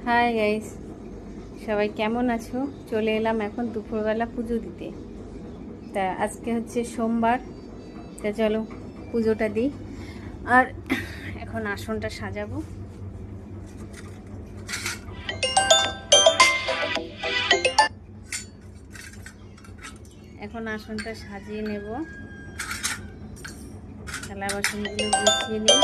Hi guys, সবাই কেমন আছো? চলে এলাম এখন দুপুরবেলা পুজো দিতে। তা আজকে হচ্ছে সোমবার, তা চলো পুজোটা দিই। আর এখন আসনটা সাজাবো। এখন আসনটা সাজিয়ে নেব, থালা বাসনগুলো গুছিয়ে নিই।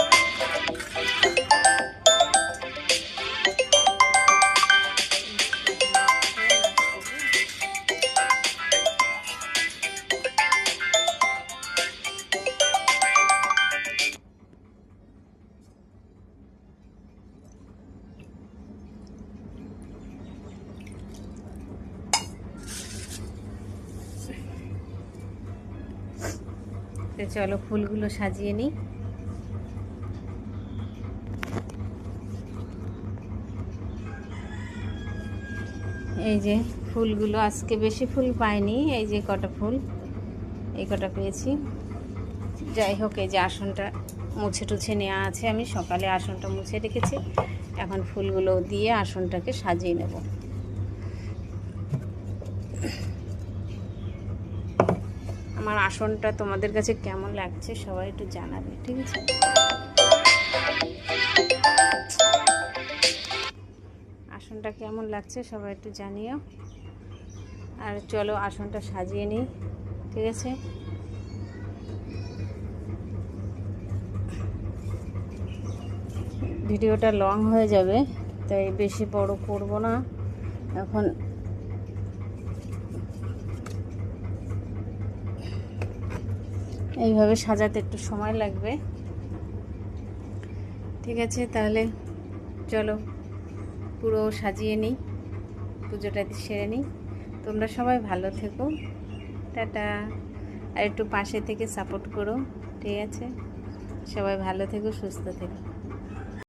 তো চলো ফুলগুলো সাজিয়ে নিই। এই যে ফুলগুলো, আজকে বেশি ফুল পাইনি, এই যে কটা ফুল, এই কটা পেয়েছি। যাই হোক, এই যে আসনটা মুছে টুছে নেওয়া আছে, আমি সকালে আসনটা মুছে রেখেছি। এখন ফুলগুলো দিয়ে আসনটাকে সাজিয়ে নেব। আমার আসনটা তোমাদের কাছে কেমন লাগছে সবাই একটু জানাবে, ঠিক আছে? আসনটা কেমন লাগছে সবাই একটু জানিও। আর চলো আসনটা সাজিয়ে নিই, ঠিক আছে? ভিডিওটা লং হয়ে যাবে, তাই বেশি বড় করব না। এখন এইভাবে সাজাতে একটু সময় লাগবে, ঠিক আছে? তাহলে চলো পুরো সাজিয়ে নিই, পুজোটা সেরে নিই। তোমরা সবাই ভালো থেকো, টাটা। আর একটু পাশে থেকে সাপোর্ট করো, ঠিক আছে? সবাই ভালো থেকো, সুস্থ থেকো।